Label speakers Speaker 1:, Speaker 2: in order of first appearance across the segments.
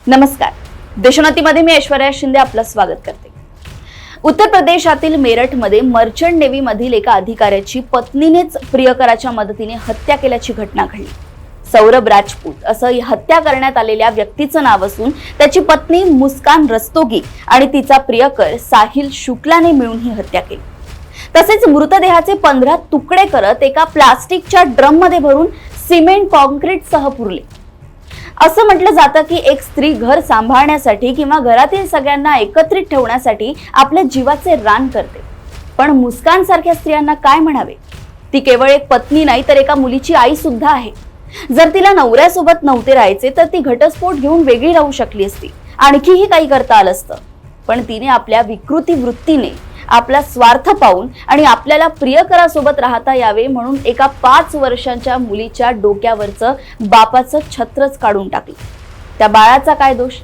Speaker 1: नमस्कार. देशोन्नतीमध्ये मी ऐश्वर्या शिंदे आपलं स्वागत करते. उत्तर प्रदेशातील मेरठमध्ये मर्चंट नेव्ही मधील एका अधिकाऱ्याची पत्नीनेच प्रियकराच्या मदतीने हत्या केल्याची घटना घडली. सौरभ राजपूत असं हत्या करण्यात आलेल्या व्यक्तीचं नाव असून त्याची पत्नी मुस्कान रस्तोगी आणि तिचा प्रियकर साहिल शुक्लाने मिळून ही हत्या केली. तसेच मृतदेहाचे 15 तुकडे करत एका प्लास्टिकच्या ड्रम मध्ये भरून सिमेंट कॉन्क्रीट सह पुरले. असं म्हटलं जातं की एक स्त्री घर सांभाळण्यासाठी किंवा घरातील सगळ्यांना एकत्रित ठेवण्यासाठी आपल्या जीवाचे रान करते. पण मुस्कान सारख्या स्त्रियांना काय म्हणावे? ती केवळ एक पत्नी नाही तर एका मुलीची आई सुद्धा आहे. जर तिला नवऱ्यासोबत नव्हते राहायचे तर ती घटस्फोट घेऊन वेगळी राहू शकली असती, आणखीही काही करता आलं असतं. पण तिने आपल्या विकृती वृत्तीने आपला स्वार्थ पाहून आणि आपल्याला प्रियकरासोबत राहता यावे म्हणून एका 5 वर्षांच्या मुलीच्या डोक्यावरचं बापाचं छत्रच काढून टाकलं. त्या बाळाचा काय दोष?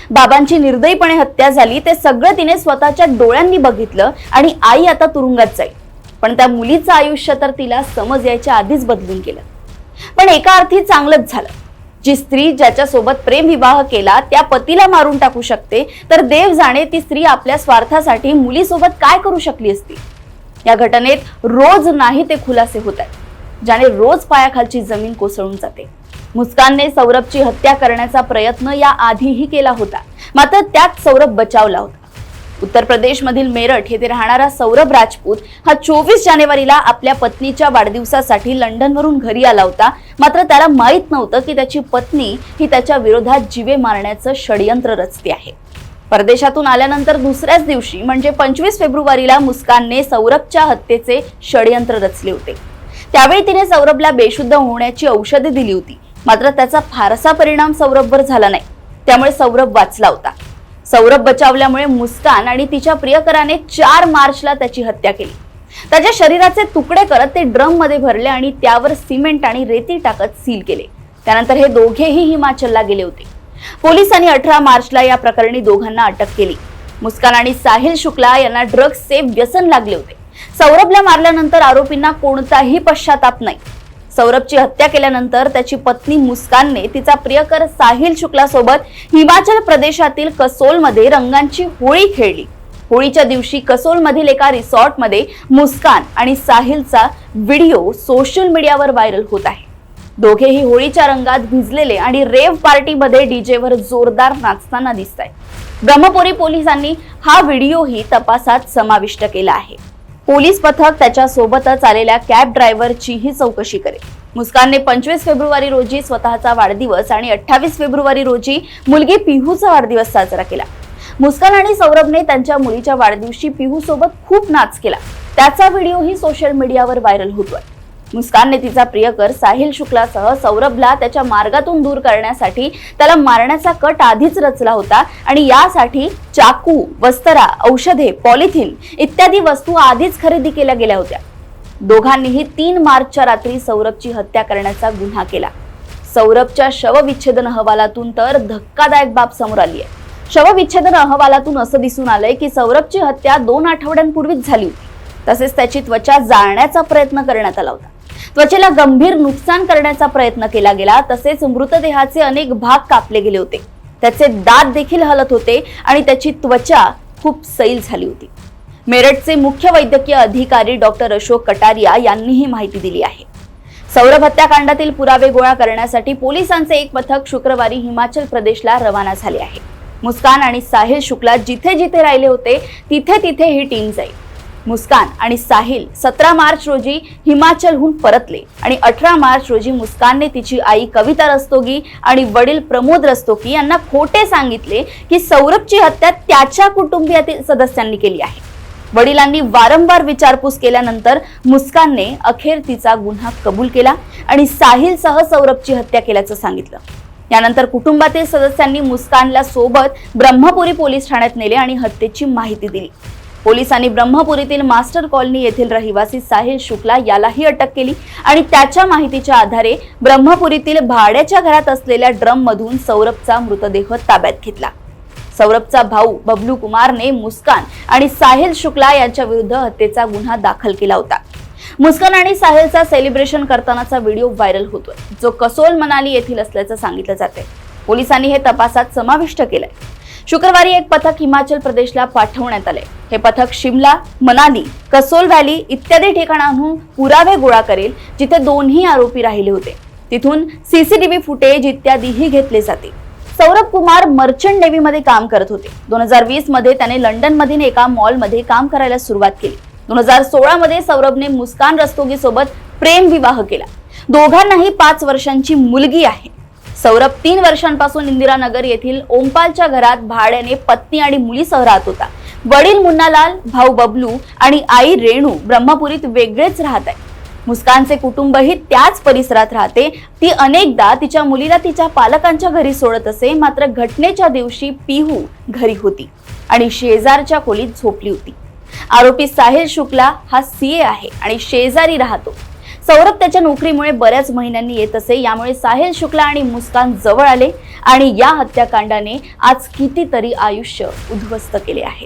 Speaker 1: बाबांची निर्दयीपणे हत्या झाली ते सगळं तिने स्वतःच्या डोळ्यांनी बघितलं आणि आई आता तुरुंगात जाईल. पण त्या मुलीचं आयुष्य तर तिला समज यायच्या आधीच बदलून गेलं. पण एका अर्थी चांगलंच झालं. जी स्त्री ज्याच्यासोबत प्रेम विवाह केला त्या पतीला मारून टाकू शकते, तर देव जाणे ती स्त्री आपल्या स्वार्थासाठी मुलीसोबत काय करू शकली असती. या घटनेत रोज नाही ते खुलासे होत आहेत, ज्याने रोज पायाखालची जमीन कोसळून जाते. मुस्कानने सौरभची हत्या करण्याचा प्रयत्न या आधीही केला होता, मात्र त्यात सौरभ बचावला होता. उत्तर प्रदेश मधील मेरठ येथे राहणारा सौरभ राजपूत हा 24 जानेवारीला आपल्या पत्नीच्या वाढदिवसासाठी लंडनवरून घरी आला होता. मात्र त्याला माहित नव्हतं की त्याची पत्नी ही त्याच्या विरोधात जीवे मारण्याचं षडयंत्र रचते आहे. परदेशातून आल्यानंतर दुसऱ्याच दिवशी म्हणजे 25 फेब्रुवारीला मुस्कानने सौरभच्या हत्येचे षडयंत्र रचले होते. त्यावेळी तिने सौरभला बेशुद्ध होण्याची औषधे दिली होती, मात्र त्याचा फारसा परिणाम सौरभवर झाला नाही. त्यामुळे सौरभ वाचला होता. सौरभ बचावल्यामुळे मुस्कान आणि तिच्या प्रियकराने 4 मार्चला त्याची हत्या केली. त्याच्या शरीराचे तुकडे करत ते ड्रम मध्ये भरले आणि त्यावर सिमेंट आणि रेती टाकत सील केले. त्यानंतर हे दोघेही हिमाचलला गेले होते. पोलिसांनी 18 मार्चला या प्रकरणी दोघांना अटक केली. मुस्कान आणि साहिल शुक्ला यांना ड्रग्सचे व्यसन लागले होते. सौरभला मारल्यानंतर आरोपींना कोणताही पश्चाताप नाही. सौरभची हत्या केल्यानंतर त्याची पत्नी मुस्कानने तिचा प्रियकर साहिल शुक्ला सोबत हिमाचल प्रदेशातील कसोलमध्ये रंगांची होळी खेळली. होळीच्या दिवशी कसोलमधील एका रिसॉर्टमध्ये मुस्कान आणि साहिलचा व्हिडिओ सोशल मीडियावर व्हायरल होत आहे. दोघेही होळीच्या रंगात भिजलेले आणि रेव पार्टीमध्ये डीजेवर जोरदार नाचताना दिसत आहेत. ब्रह्मपुरी पोलिसांनी हा व्हिडिओही तपासात समाविष्ट केला आहे. पोलीस पथक त्याच्या सोबतच आलेल्या कॅब ड्रायव्हरचीही चौकशी करेल. मुस्कानने 25 फेब्रुवारी रोजी स्वतःचा वाढदिवस आणि 28 फेब्रुवारी रोजी मुलगी पिहूचा वाढदिवस साजरा केला. मुस्कान आणि सौरभने त्यांच्या मुलीच्या वाढदिवशी पिहू सोबत खूप नाच केला. त्याचा व्हिडिओही सोशल मीडियावर व्हायरल होतोय. मुस्कानने तिचा प्रियकर साहिल शुक्लासह सौरभला त्याच्या मार्गातून दूर करण्यासाठी त्याला मारण्याचा कट आधीच रचला होता आणि यासाठी चाकू, वस्तरा, औषधे, पॉलिथिन इत्यादी वस्तू आधीच खरेदी केल्या गेल्या होत्या. दोघांनीही 3 मार्चच्या रात्री सौरभची हत्या करण्याचा गुन्हा केला. सौरभच्या शवविच्छेदन अहवालातून तर धक्कादायक बाब समोर आली आहे. शवविच्छेदन अहवालातून असं दिसून आलंय की सौरभची हत्या 2 आठवड्यांपूर्वीच झाली होती. तसेच त्याची त्वचा जाळण्याचा प्रयत्न करण्यात आला होता. त्वचेला गंभीर नुकसान करण्याचा प्रयत्न केला गेला. तसेच मृतदेहाचे अनेक भाग कापले गेले होते. त्याचे दात देखील हलत होते आणि त्याची त्वचा खूप सैल झाली होती. मेरठचे मुख्य वैद्यकीय अधिकारी डॉक्टर अशोक कटारिया यांनी ही माहिती दिली आहे. सौरभ हत्याकांडातील पुरावे गोळा करण्यासाठी पोलिसांचे एक पथक शुक्रवारी हिमाचल प्रदेशला रवाना झाले आहे. मुस्कान आणि साहिल शुक्ला जिथे जिथे राहिले होते तिथे तिथे ही टीम जाईल. मुस्कान आणि साहिल 17 मार्च रोजी हिमाचलहून परतले आणि 18 मार्च रोजी मुस्कानने तिची आई कविता रस्तोगी आणि वडील प्रमोद रस्तोगी यांना खोटे सांगितले की सौरभची हत्या त्याच्या कुटुंबियातील सदस्यांनी केली आहे. वडिलांनी वारंवार विचारपूस केल्यानंतर मुस्कानने अखेर तिचा गुन्हा कबूल केला आणि साहिलसह सौरभची हत्या केल्याचं सांगितलं. यानंतर कुटुंबातील सदस्यांनी मुस्कानला सोबत ब्रह्मपुरी पोलीस ठाण्यात नेले आणि हत्येची माहिती दिली. पोलिसांनी ब्रह्मपुरीतील मास्टर कॉलनी येथील रहिवासी साहिल शुक्ला यालाही अटक केली आणि त्याच्या माहितीच्या आधारे ब्रह्मपुरीतील भाड्याच्या घरात असलेल्या ड्रम मधून सौरभचा मृतदेह ताब्यात घेतला. सौरभचा भाऊ बबलू कुमारने मुस्कान आणि साहिल शुक्ला यांच्या विरुद्ध हत्येचा गुन्हा दाखल केला होता. मुस्कान आणि साहिलचा सेलिब्रेशन करतानाचा व्हिडिओ व्हायरल होतोय, जो कसोल मनाली येथील असल्याचं सांगितलं जाते. पोलिसांनी हे तपासात समाविष्ट केलंय। शुक्रवारी एक पथक हिमाचल प्रदेशला पाठवण्यात आले। हे पथक शिमला, मनाली, कसोल व्हॅली इत्यादी ठिकाणांहून पुरावे गोळा करेल जिथे दोन्ही आरोपी राहिले होते। तिथून सीसीटीव्ही फुटेज इत्यादीही घेतले जातील। सौरभ कुमार मर्चंट नेव्ही मध्ये काम करत होते। 2020 मध्ये त्याने लंडन मधील एका मॉल मध्ये काम करायला सुरुवात केली। 2016 मध्ये सौरभने मुस्कान रस्तोगी सोबत प्रेम विवाह केला। दोघांनाही 5 वर्षांची मुलगी आहे। सौरभ 3 वर्षांपासून इंदिरानगर येथील ओमपालच्या घरात भाड्याने पत्नी आणि मुलीसह राहत होता। वडील मुन्नालाल, भाऊ बबलू आणि आई रेणू ब्रह्मपुरीत वेगळेच राहत आहे। मुस्कानचे कुटुंबही त्याच परिसरात राहते। ती अनेकदा तिच्या मुलीला तिच्या पालकांच्या घरी सोडत असे, मात्र घटनेच्या दिवशी पिहू घरी होती आणि शेजारच्या खोलीत झोपली होती। आरोपी साहिल शुक्ला हा सीए आहे आणि शेजारी राहतो। सौरभ त्याच्या नोकरीमुळे बऱ्याच महिन्यांनी येत असे, यामुळे साहिल शुक्ला आणि मुस्कान जवळ आले आणि या हत्याकांडाने आज कितीतरी आयुष्य उद्ध्वस्त केले आहे।